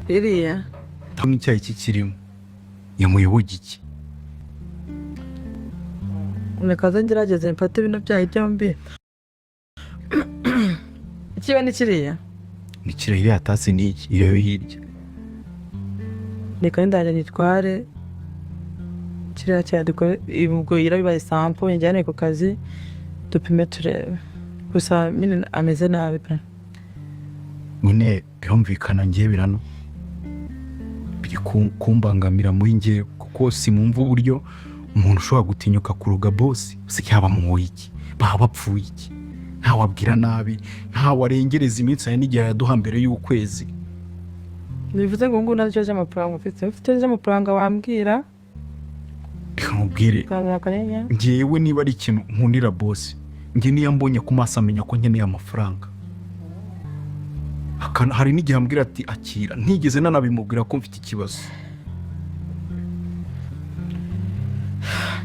iriya n'icyayi kikirimo yamuyoboye iki? nikaze ngerageze mfate bino byayi byombi. Ikiba ni kiriya ni kiriya, iriya tasi ni iki? iyo hirya reka ndaje nitware kiriya cyadukore ubwo irabibaye sample njyane ku kazi dupime turebe. Gusa mine ameze nabi pe. nyine byumvikana ngiye birano biri kumbangamira muri ngiye, kuko simumva uburyo umuntu ushobora gutinyuka kuruga boss se cyaba mu iki baba bapfuye iki, nta wabwira nabi, nta warengereza iminsi ya n'igihe yaduha mbere y'ukwezi. Bivuze ngo ngo nacyo cy'amafaranga ufite cy'amafaranga wambwira nkubwire ngewe niba ari ikintu nkundira boss nge niyo mbonye ku maso amenya ko nkeneye amafaranga. Hari n'igihe ambwira ati akira, ntigeze nanabimubwira ko mfite ikibazo.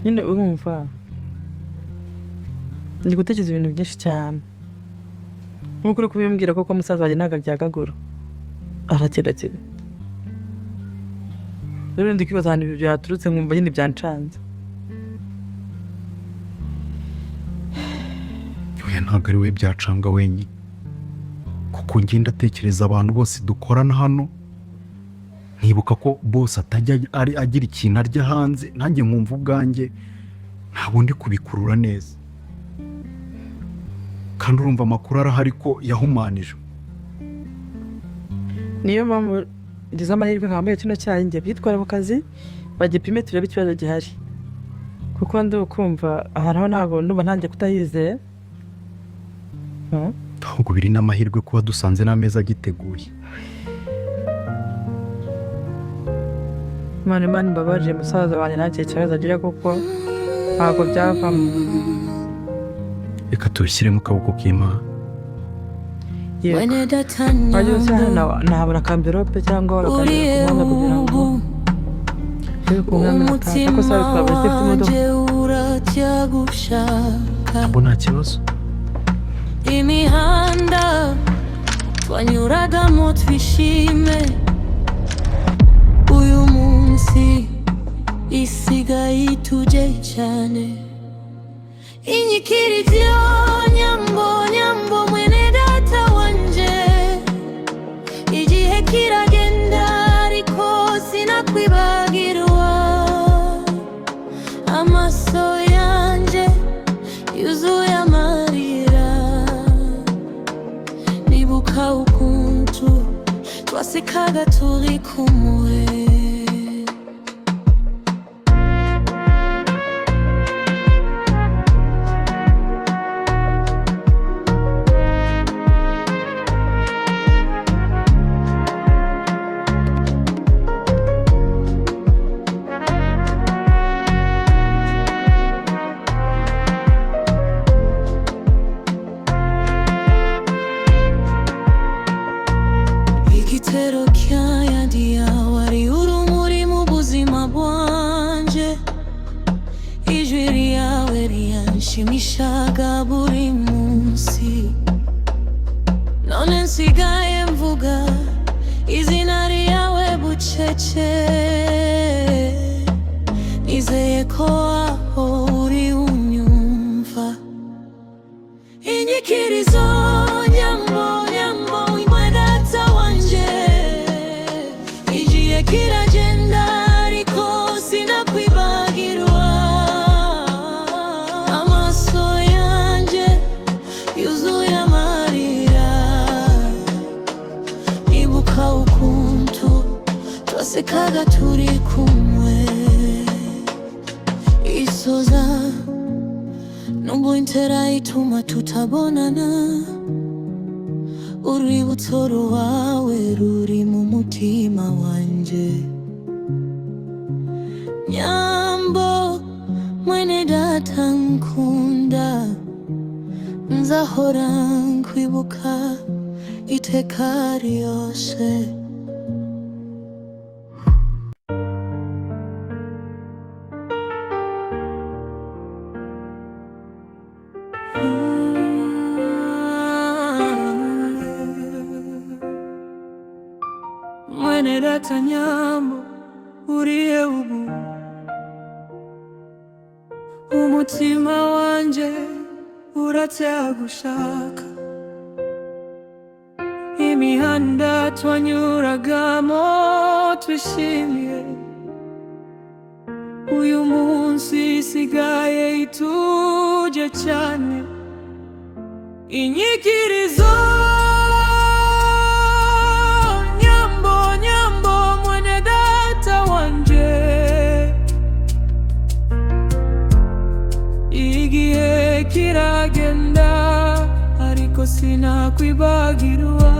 nyine urumva ndi gutekereza ibintu byinshi cyane nk'uko uri kubimbwira koko musaza wanjye ntabwo byagagura arakira. Rero ndi kwibaza ahantu ibyo byaturutse nkumva nyine byancanze. Oya ntabwo ari we byacanga wenyine, kuko ngenda atekereza abantu bose dukorana hano, nkibuka ko bose atajya agira ikintu arya hanze, nanjye nkumva ubwanjye ntabwo ndi kubikurura neza. kandi urumva amakuru arahari ko yahumanije. Niyo mpamvu ngize amahirwe nkambaye kino cyayi njye bitwara mu kazi bagipime turebe ikibazo gihari, kuko ndi ukumva ahantu ntabwo ndumva ntangiye kutayizeye. ahubwo biri n'amahirwe kuba dusanze n'ameza agiteguye. Imana mbabarire musaza wanjye nta kibazo agira kuko ntabwo byavamo. Reka tubishyire mu kaboko k'Imana. Wajya hano ntabona kamverope cyangwa waraganira ku mwanya kugira ngo umutima wanjye uracyagushaka. Ntabwo nta kibazo. Imihanda twanyuragamo twishime, uyu munsi isigaye ituje cyane. Inyikirizo nyambo mwene data wanje, igihe kiragenda ariko sinakwibagirwa. Amaso yanje yuzuye amarira, nibuka ukuntu twasekaga turi kumwe. Igitero cy'ayandi wari urumuri mu buzima bwanje, ijwi ryawe ryanshimishaga buri munsi. None nsigaye mvuga izina ryawe bucece, nizeye ko aho uri unyumva. Inyikirizo nyambo kiragenda ariko sinakwibagirwa. Amaso yanje yuzuye amarira, nibuka ukuntu twasekaga turi kumwe. Isoza nubwo intera ituma tutabonana, urwibutso rwawe ruri mu mutima wanje. Nyambo mwene data nkunda, nzahora nkwibuka iteka ryose. mwene data nyambo uriye ubu umutima wanje uratera gushaka imihanda twanyuragamo twishimiye uyu munsi isigaye ituje cyane inyikirizo nyambo nyambo mwene data wanje igihe kiragenda ariko sinakwibagirwa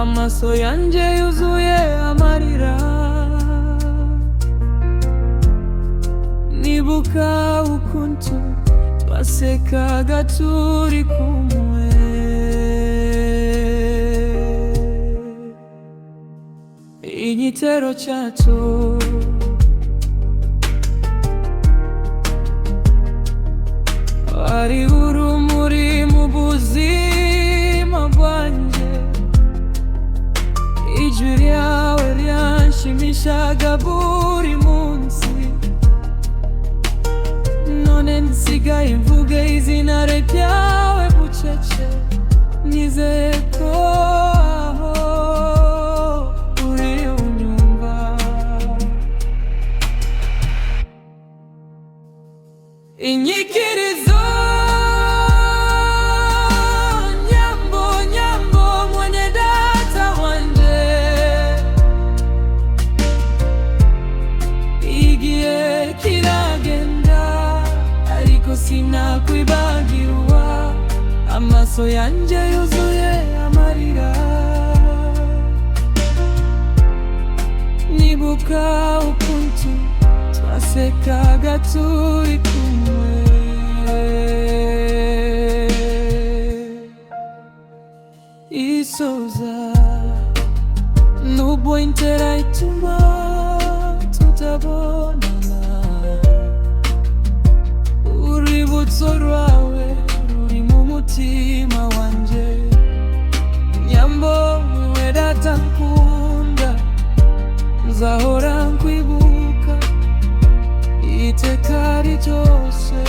amaso yanje yuzuye amarira nibuka ukuntu twasekaga turi kumwe igitero cyacu ari urumuri mu buzima bwanjye ijwi ryawe ryanshimishaga buri munsi none nsigaye mvuga izina ryawe bucece nizeye ko aho uri unyumva inyikirizo nyambo nyambo mwene data wanje igihe kiragenda ariko sinakwibagirwa amaso yanje yuzuye amarira nibuka ukuntu twasekaga turi kumwe isoza nubwo intera ituma tutabonana urwibutso rwawe ruri mu mutima wanje nyambo wewe data nkunda nzahora nkwibuka iteka ryose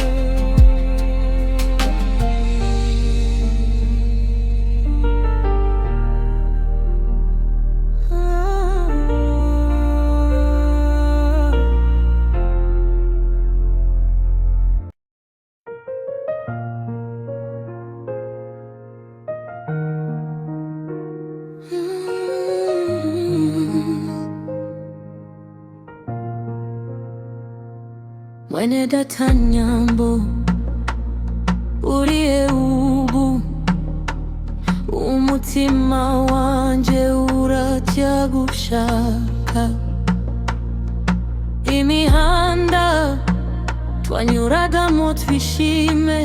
mwene data nyambo uriye ubu umutima wanje uratya gushaka imihanda twanyuragamo twishime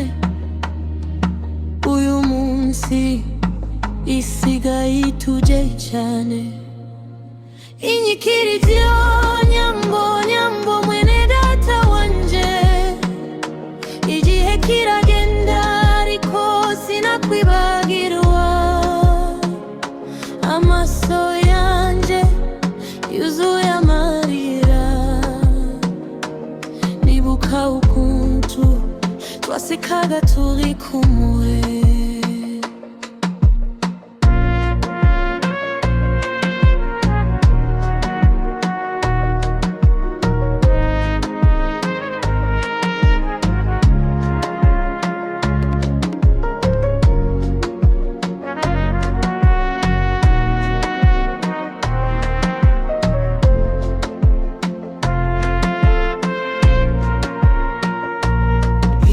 uyu munsi isigaye ituje cyane inyikirizo nyambo nyambo mwene data wanje igihe kiragenda ariko sinakwibagirwa amaso yanje yuzuye amarira nibuka ukuntu twasekaga turi kumwe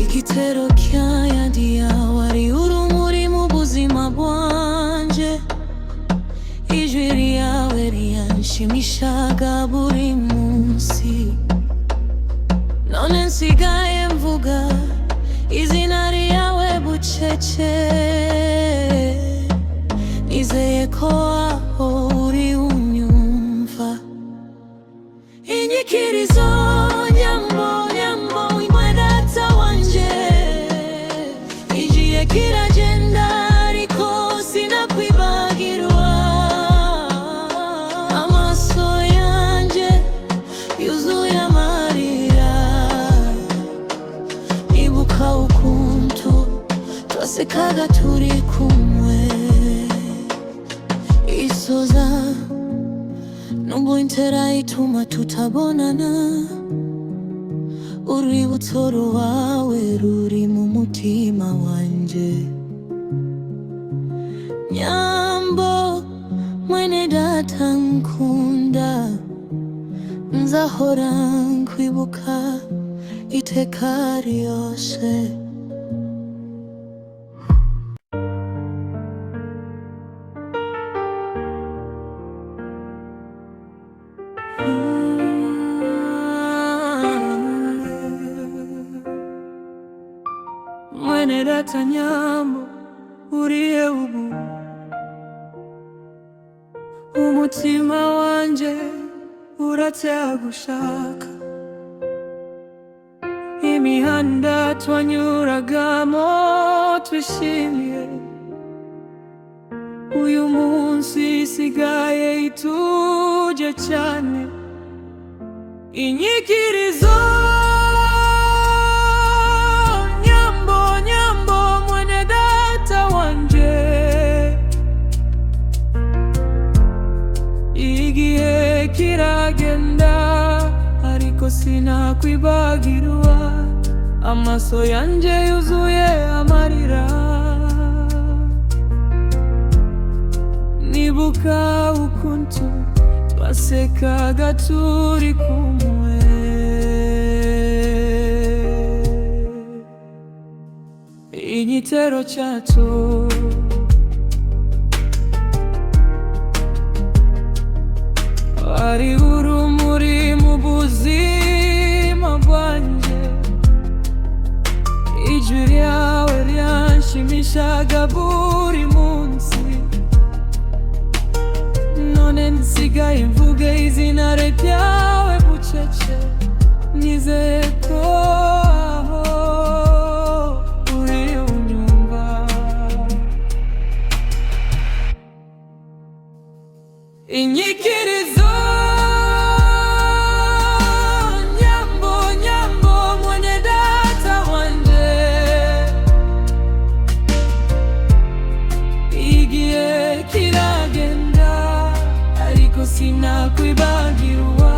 igitero cy'ayandi yawe ari urumuri mu buzima bwanje ijwi ryawe ryanshimishaga buri munsi none nsigaye mvuga izina ryawe bucece nizeye ko aho uri unyumva inyikirizo nyambo nyambo mwene data wanje igihe kiragenda ariko sinakwibagirwa intera ituma tutabonana, urwibutso rwawe ruri mu mutima wanje. Nyambo mwene data nkunda, nzahora nkwibuka iteka ryose. Mwene data Nyambo uriye ubu, umutima wanje uracyagushaka. Imihanda twanyuragamo twishimiye, uyu munsi isigaye ituje cyane. Inyikirizo Nyambo, Nyambo mwene data wanje, igihe kiragenda ariko sinakwibagirwa, amaso yanje yuzuye amarira. Nibuka ukuntu twasekaga turi kumwe, igitero cyacu ari urumuri mu buzima bwanje. Ijwi ryawe ryanshimishaga buri munsi, none nsigaye mvuga izina ryawe bucece. Nizeye ko aho uri unyumva. Inyikirizo Nyambo, Nyambo mwene data wanje, igihe kiragenda ariko sinakwibagirwa,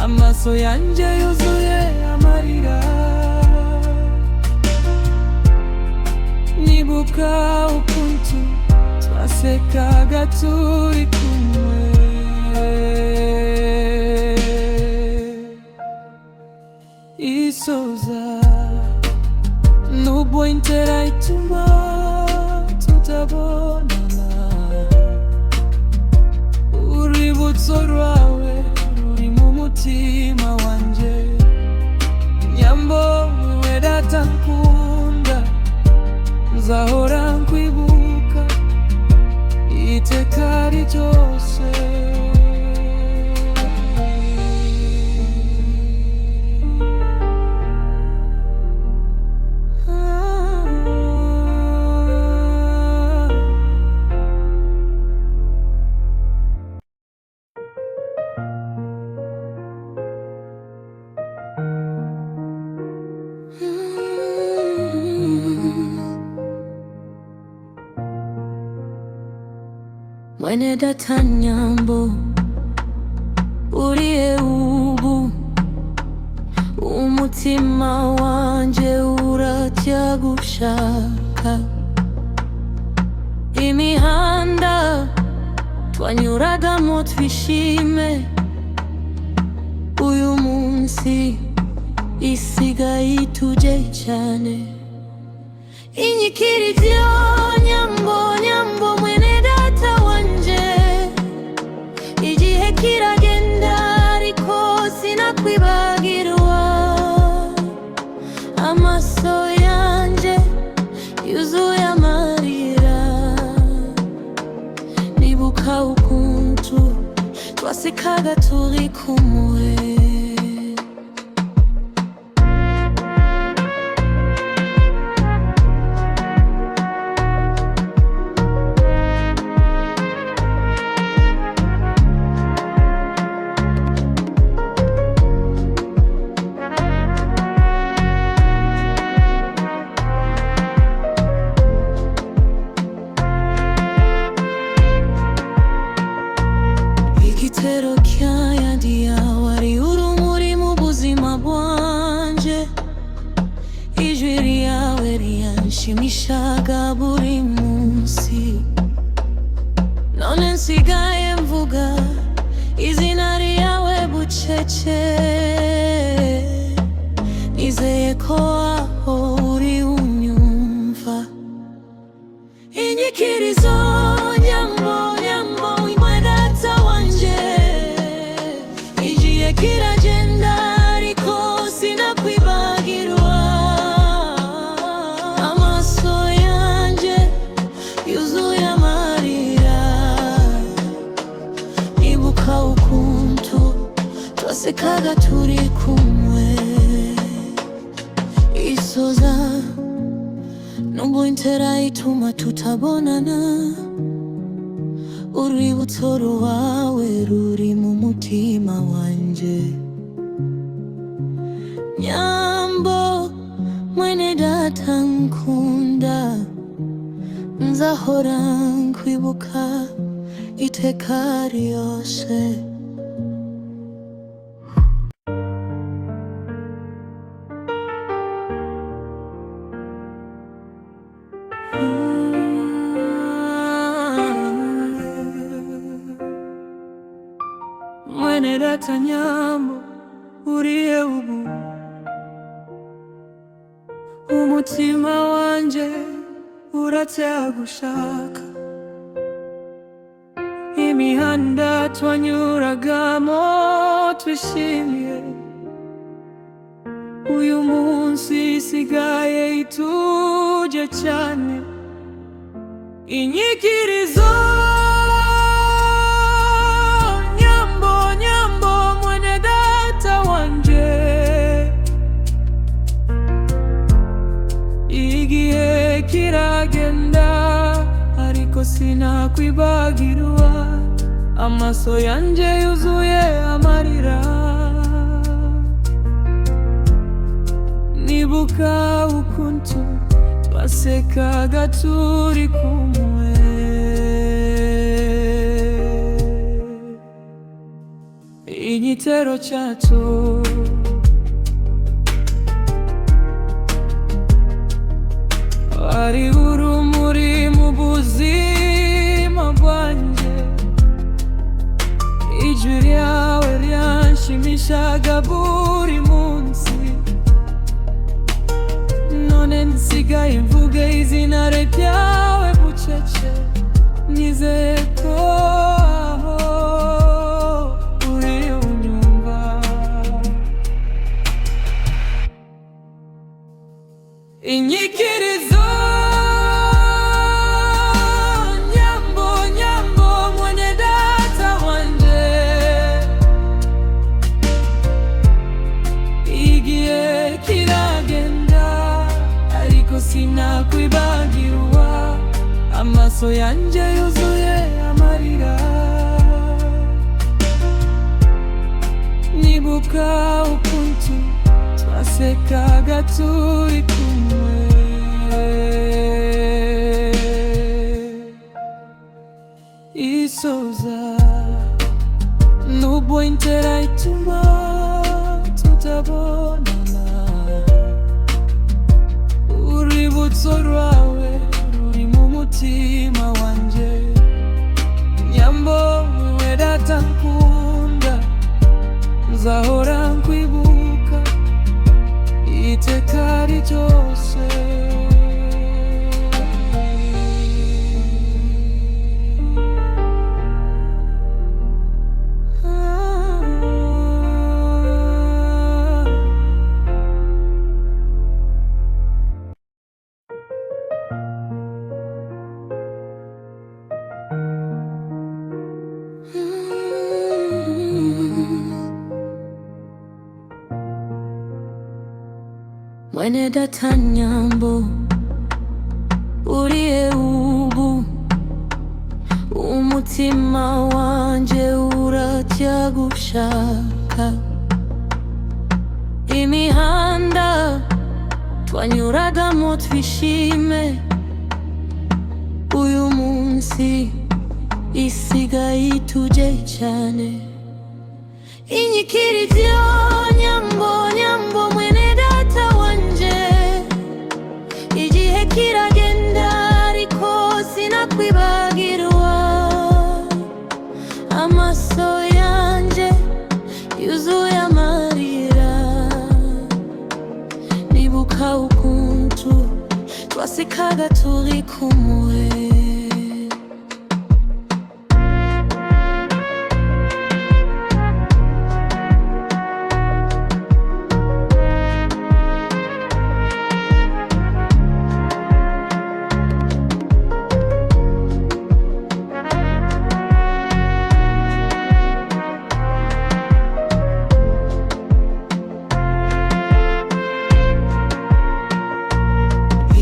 amaso yanje yuzuye amarira. Nibuka ukuntu twasekaga turi kumwe, isoza nubwo intera ituma tutabonana, urwibutso rwawe ruri mu mutima wanje. Nyambo wewe data nkunda, nzahora nkwibuka iteka ryose. Mwene data Nyambo uriye ubu, umutima wanje uracyagushaka. Imihanda twanyuragamo twishime, uyu munsi isigaye ituje cyane. Inyikirizo Nyambo, Nyambo mwene data wanje, igihe kiragenda ariko sinakwibagirwa, amaso yanje yuzuye amarira. Nibuka ukuntu twasekaga turi kumwe, igitero cy'ayandi wari urumuri mu buzima bwanje, ijwi ryawe ryanshimishaga buri munsi. None nsigaye mvuga izina ryawe bucece, nizeye ko aho uri unyumva. Inyikirizo nyambo nyambo imwe data wanje, igihe kiragenda ariko sinakwibagirwa. Amaso yanje yuzuye amarira, nibuka ukuntu twasekaga turi kumwe. Isoza nubwo intera ituma tutabonana, urwibutso rwawe ruri mu mutima wanje. Nyambo mwene data nkunda, nzahora nkwibuka iteka ryose. Mwene data nyambo uriye ubu, umutima wanje uratera gushaka. Imihanda twanyuragamo twishimiye, uyu munsi isigaye ituje cyane. Inyikirizo nyambo nyambo mwene data wanje, igihe kiragenda ariko sinakwibagirwa. Amaso yanje yuzuye amarira, nibuka ukuntu twasekaga turi kumwe. Igitero cyacu wari urumuri mu buzima bwanje, ijwi ryawe ryanshimishaga buri munsi. None nsigaye mvuga izina ryawe bucece, nizeye ko aho uri unyumva. Inyikirizo nyambo nyambo mwene data wanje, igihe kiragenda ariko sinakwibagirwa. Amaso yanje yuzuye amarira, nibuka ukuntu twasekaga turi kumwe. Isoza nubwo intera ituma tutabonana, urwibutso rwawe ruri mu mutima wanje. Nyambo wewe data nkunda, nzahora nkwibuka iteka ryose. Mwene data nyambo uriye ubu, umutima wanje uratya gushaka. Imihanda twanyuragamo twishime, uyu munsi isigaye ituje cyane. Inyikira ibyo nyambo nyambo mwene data wanje, igihe kiragenda ariko sinakwibagirwa. Amaso yanje yuzuye amarira, nibuka ukuntu twasekaga turi kumwe.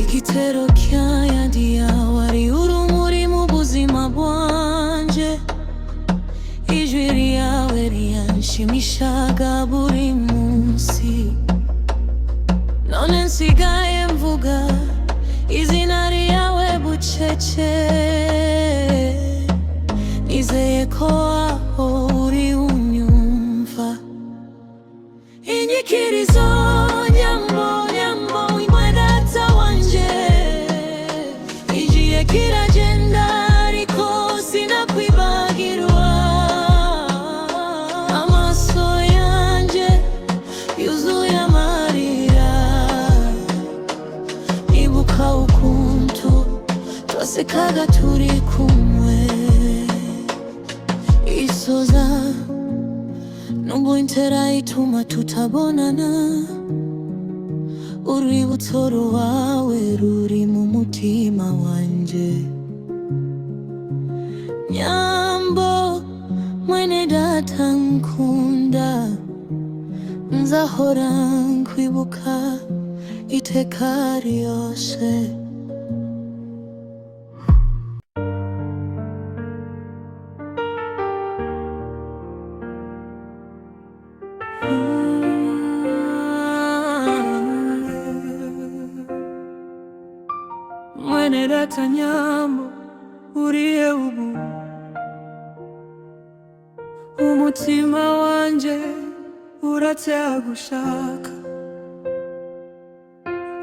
Igitero cy'ayandi wari urumuri mu buzima bwanje, ijwi ryawe ryanshimishaga buri munsi. None nsigaye mvuga izina ryawe bucece, nizeye ko aho uri unyumva. Inyikirizo nyambo nyambo kiragenda ariko sinakwibagirwa. Amaso yanje yuzuye amarira, nibuka ukuntu twasekaga turi kumwe. Isoza nubwo intera ituma tutabonana, urwibutso rwawe ruri mu mutima wanje. Nyambo mwene data nkunda, nzahora nkwibuka iteka ryose. Mwene data nyambo uriye ubu, umutima wanje uracyagushaka.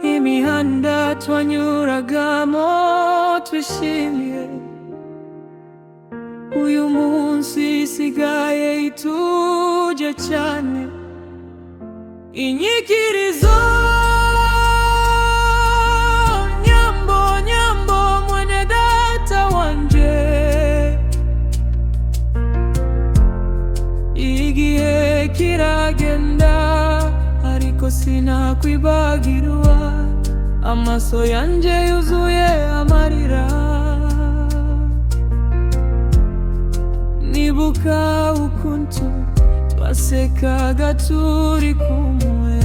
Imihanda twanyuragamo twishimiye, uyu munsi isigaye ituje cyane. Inyikirizo kiragenda ariko sinakwibagirwa. Amaso yanje yuzuye amarira, nibuka ukuntu twasekaga turi kumwe.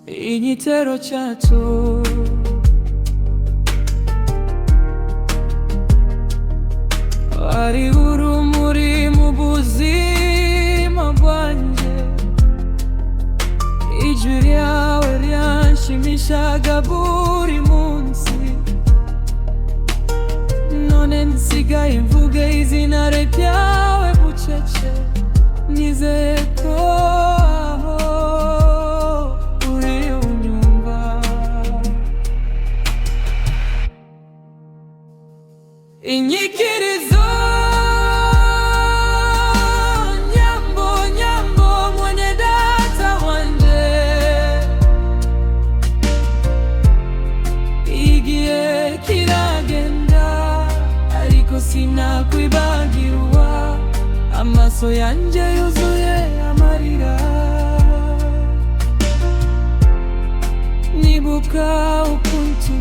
Igitero cyacu wari urumuri mu buzima bwanje, ijwi ryawe ryanshimishaga buri munsi. None nsigaye mvuga izina ryawe bucece, nizeye ko aho uri unyumva. Inyikirizo sinakwibagirwa. Amaso yanje yuzuye amarira, nibuka ukuntu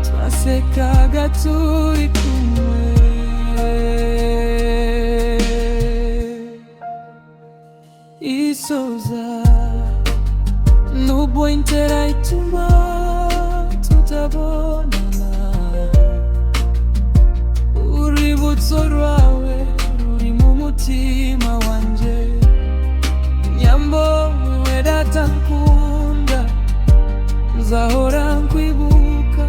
twasekaga turi kumwe. Isoza nubwo intera ituma tutabonana, urwibutso rwawe ruri mu mutima wanje. Nyambo wewe data nkunda, nzahora nkwibuka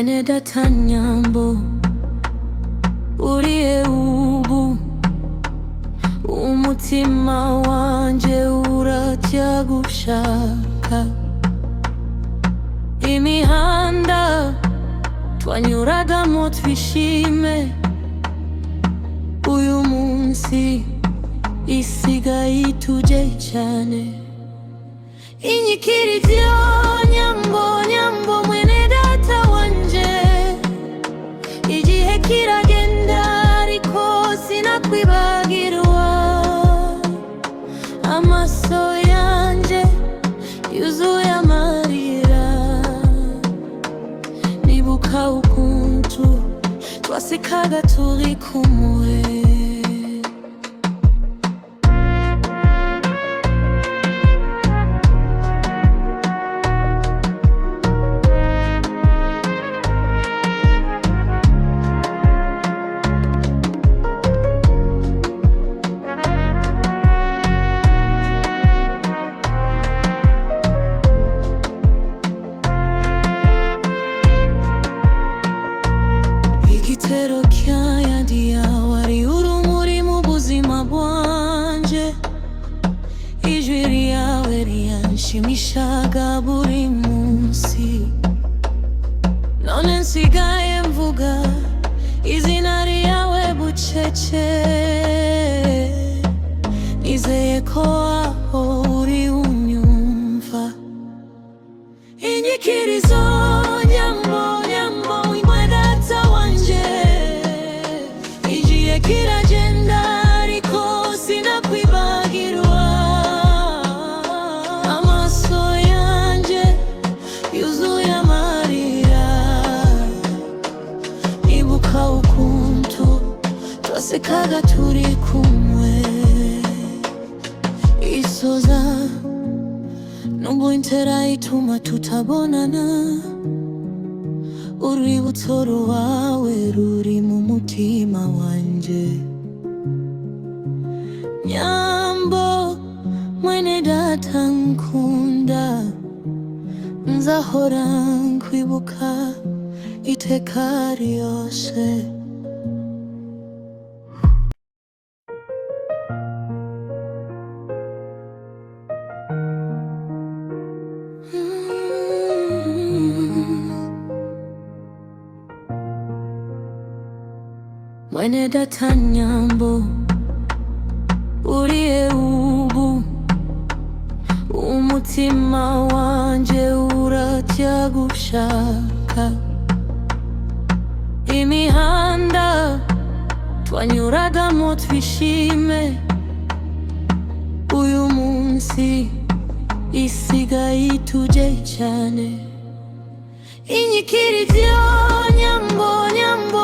mwene data nyambo uriye ubu umutima wanje urajya gushaka imihanda twanyuragamo twishime uyu munsi isigaye ituje cyane inyikirivyo nyambo nyambo mwene data wanje igihe kiragenda ariko sinakwibagirwa amaso yanje yuzuye amarira nibuka ukuntu twasekaga turi kumwe igitero cyayadiya wari urumuri mu buzima bwanje ijwi ryawe ryanshimishaga buri munsi none nsigaye mvuga izina ryawe bucece nizeye ko aho uri unyumva inyikirizo nyambo nyambo kiragenda ariko sinakwibagirwa amaso yanje yuzuye amarira nibuka ukuntu twasekaga turi kumwe isoza nubwo intera ituma tutabonana urwibutso rwawe ruri mu mutima wanje nyambo mwene data nkunda nzahora nkwibuka iteka ryose mwene data nyambo uriye ubu umutima wanje urajya gushaka imihanda twanyuragamo twishime uyu munsi isigaye ituje cyane inyikirivyo nyambo nyambo